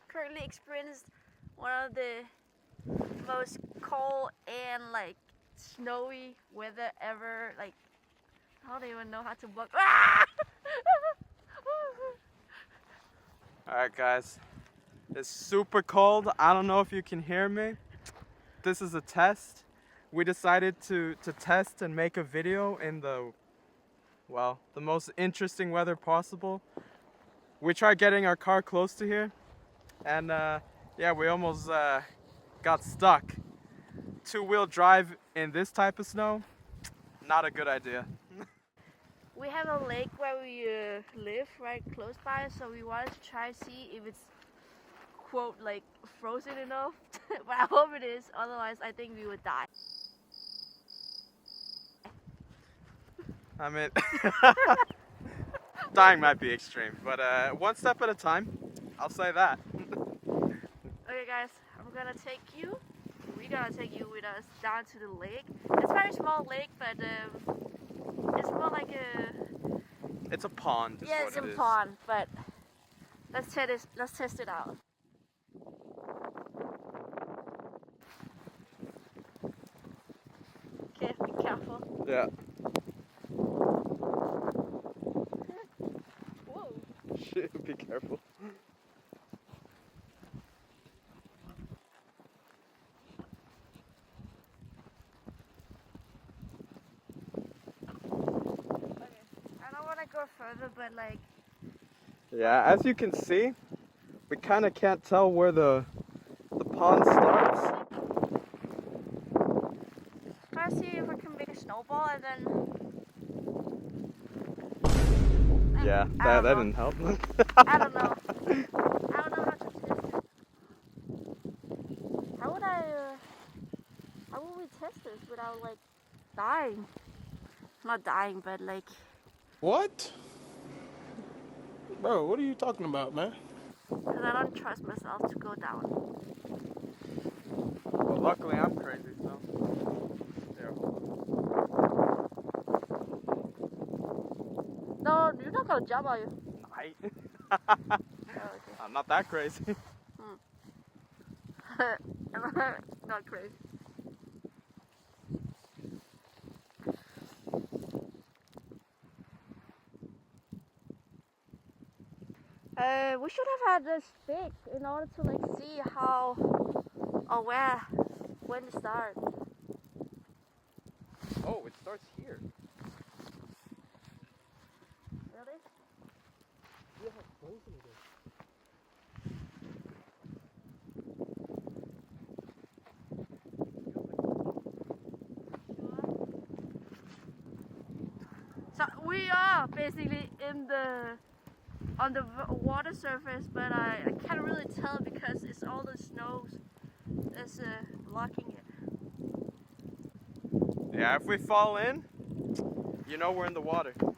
Currently experienced one of the most cold and like snowy weather ever. Like I don't even know how to walk. Alright guys, it's super cold. I don't know if you can hear me. This is a test. We decided to test and make a video in the most interesting weather possible. We tried getting our car close to here, and yeah, we almost got stuck. Two-wheel drive in this type of snow, not a good idea. We have a lake where we live right close by, so we wanted to try to see if it's quote like frozen enough. But I hope it is, otherwise I think we would die. I mean, dying might be extreme, but one step at a time, I'll say that. Okay guys, we're gonna take you with us down to the lake. It's a very small lake, but it's more like a... It's a pond. Yeah, it's a pond, but let's test it out. Okay, be careful. Yeah. Whoa. Shit, be careful. Go further, but like... Yeah, as you can see, we kind of can't tell where the pond starts. Try to see if we can make a snowball and then... Yeah, that didn't help. I don't know. I don't know how to test it. How would we test this without like dying? Not dying, but like... What? Bro, what are you talking about, man? Because I don't trust myself to go down. Well, luckily I'm crazy, so... There. No, you're not gonna jump, are you? Oh, okay. I'm not that crazy. Not crazy. We should have had a stick in order to like see how or when to start. Oh, it starts here. Really? Yeah, how frozen it is. So we are basically on the water surface, but I can't really tell because it's all the snow that's blocking it. Yeah, if we fall in, you know we're in the water. Come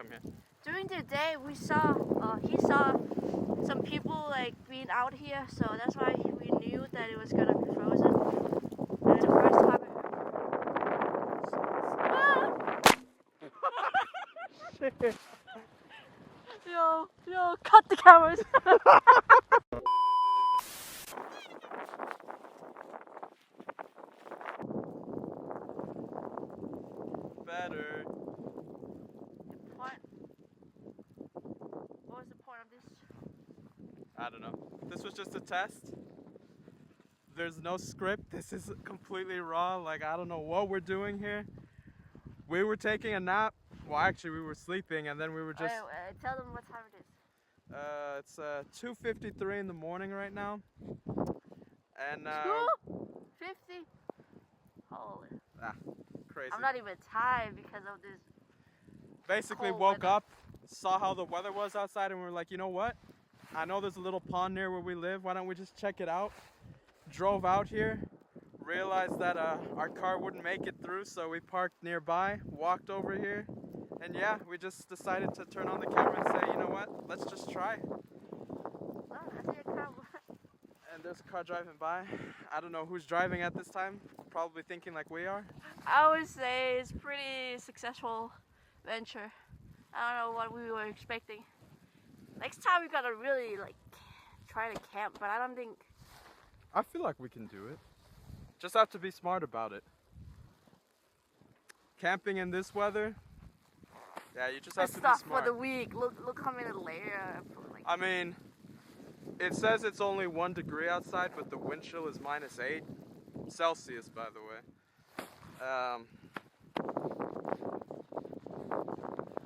here. During the day, he saw some people like being out here, so that's why we knew that it was gonna be frozen. And the first time Shit. Yo, cut the cameras. Better. What was the point of this? I don't know. This was just a test. There's no script. This is completely raw. Like, I don't know what we're doing here. We were taking a nap. Well, actually, we were sleeping, and then we were just... Tell them what time it is. It's 2:53 in the morning right now. And 2:50? Holy. Crazy. I'm not even tired because of this. Basically cold woke weather. up, saw how the weather was outside, and we were like, you know what? I know there's a little pond near where we live. Why don't we just check it out? Drove out here, realized that our car wouldn't make it through, so we parked nearby, walked over here, and yeah, we just decided to turn on the camera and say, you know what? Let's just try. Oh, I see a car. And there's a car driving by. I don't know who's driving at this time. probably thinking like we are? I would say it's pretty successful venture. I don't know what we were expecting. Next time we gotta really like try to camp, but I don't think. I feel like we can do it. Just have to be smart about it. Camping in this weather, yeah, you just have Let's to be stop smart. for the week. Look how many layers. Like, I mean, it says it's only 1 degree outside, but the wind chill is -8 Celsius, by the way.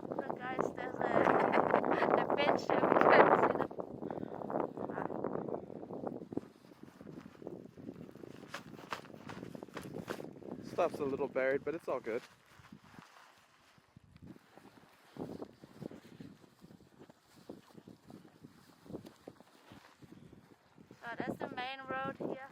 look, guys, there's a bench here. We can't see the. Stuff's a little buried, but it's all good. That's the main road here.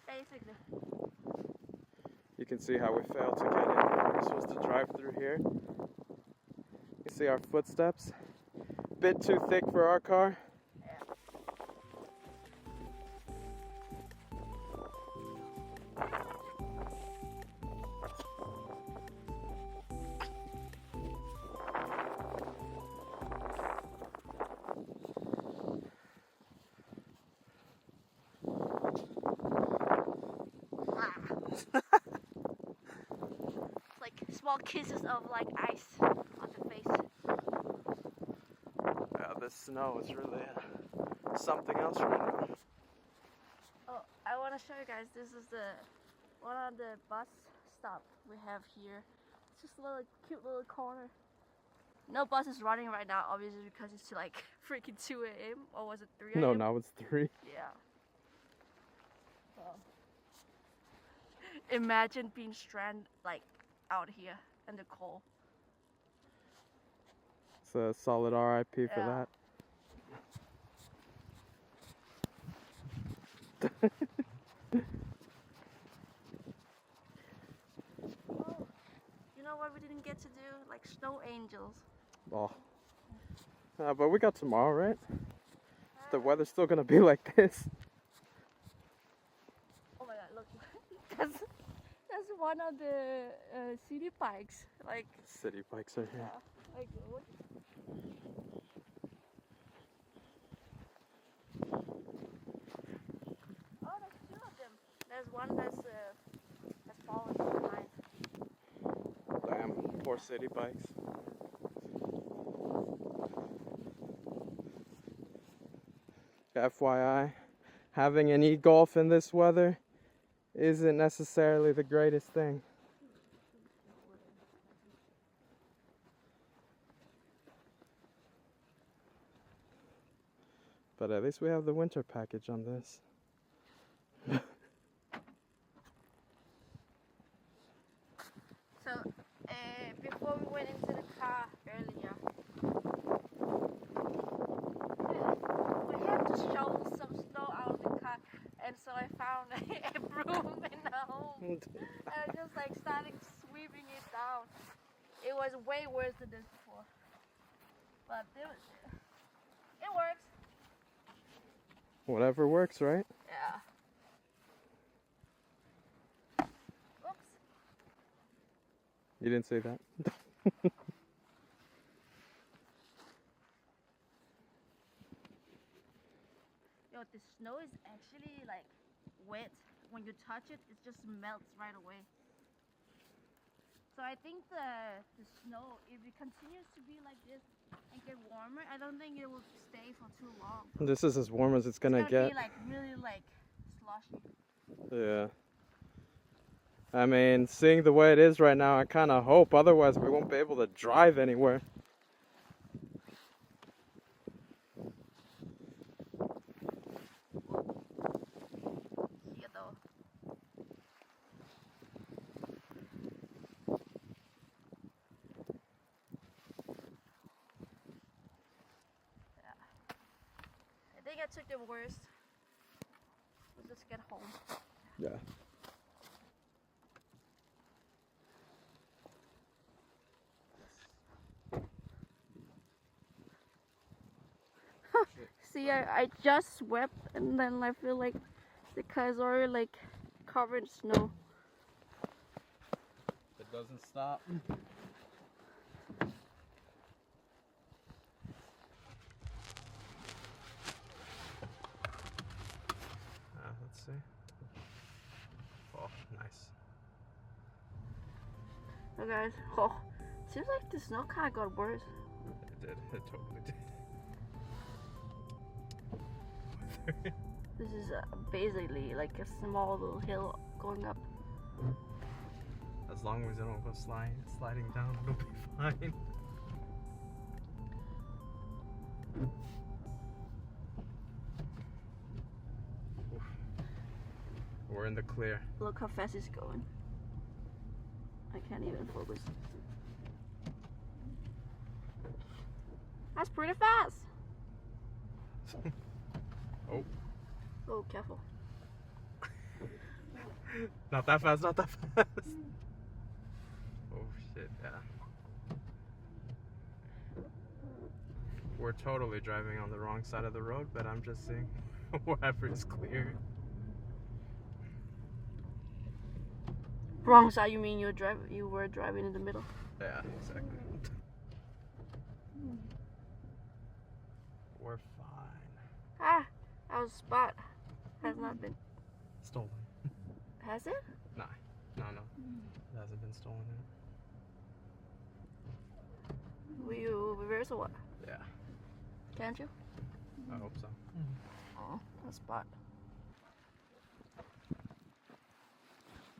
Basically. You can see how we failed to get in. We're supposed to drive through here. You see our footsteps. Bit too thick for our car. It's like small kisses of like ice on the face. Yeah, this snow is really something else right now. Oh, I want to show you guys. This is the one of the bus stop we have here. It's just a little cute little corner. No bus is running right now, obviously because it's like freaking 2 a.m. or was it 3 a.m.? No, now it's 3. Yeah. Well, imagine being stranded like out here in the cold. It's a solid RIP for Yeah. that. Oh, you know what we didn't get to do? Like snow angels. Oh. But we got tomorrow, right? The weather's still gonna be like this. Oh my god, look. that's one of the city bikes. Like, City bikes are here. like what? Oh, there's 2 of them. There's one that's fallen behind. Damn, 4 city bikes. FYI, having an e-golf in this weather isn't necessarily the greatest thing. But at least we have the winter package on this. So, before we went into the car earlier, we had to shovel some snow out of the car, and so I found a broom in the home, and I just like started sweeping it down. It was way worse than this before, but it works. Whatever works, right? Yeah. Oops. You didn't say that. Yo, the snow is actually like wet. When you touch it, it just melts right away. So I think the snow, if it continues to be like this and get warmer, I don't think it will stay for too long. This is as warm as it's gonna get. Be like really like slushy. Yeah. I mean, seeing the way it is right now, I kind of hope. Otherwise, we won't be able to drive anywhere. Yeah, though. Yeah. I think I took the worst. We'll just get home. Yeah. see, I just swept and then I feel like the car is already like covered in snow. It doesn't stop. Let's see. Oh, nice. Oh guys, oh, seems like the snow kind of got worse. It did. It totally did. This is basically like a small little hill going up. As long as I don't go sliding down, it'll be fine. Oof. We're in the clear. Look how fast it's going. I can't even focus. That's pretty fast. Oh. Oh, careful. Not that fast, not that fast. Oh shit, yeah. We're totally driving on the wrong side of the road, but I'm just seeing wherever is clear. Wrong side, you mean you were driving in the middle? Yeah, exactly. We're fine. Ah, our spot has not been. Stolen. Has it? Nah, no. It hasn't been stolen yet. Will you reverse or what? Yeah, Can't you? I hope so. Oh, that spot.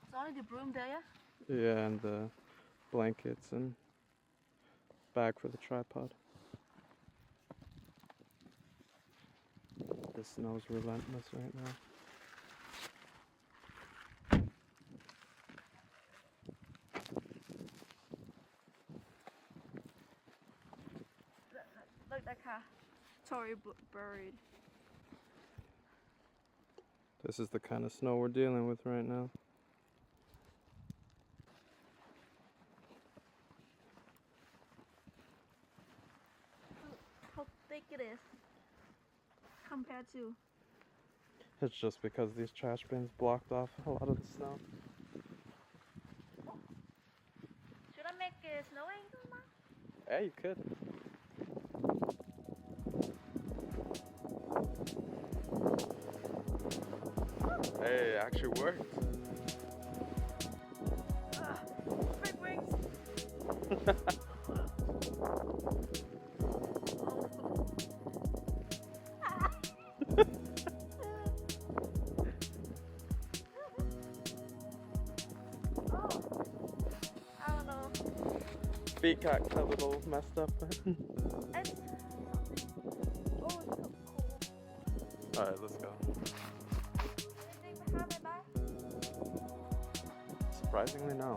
It's only the broom there, yeah? Yeah, and the blankets and bag for the tripod. The snow's relentless right now. Look, that car. Totally buried. This is the kind of snow we're dealing with right now. How thick it is compared to. It's just because these trash bins blocked off a lot of the snow. Should I make a snow angel now? Yeah, you could. Hey, it actually worked. Big wings. I don't know. Feet got a little messed up. It's oh, it's so cold. Alright, let's go. Anything behind my back? Surprisingly, no.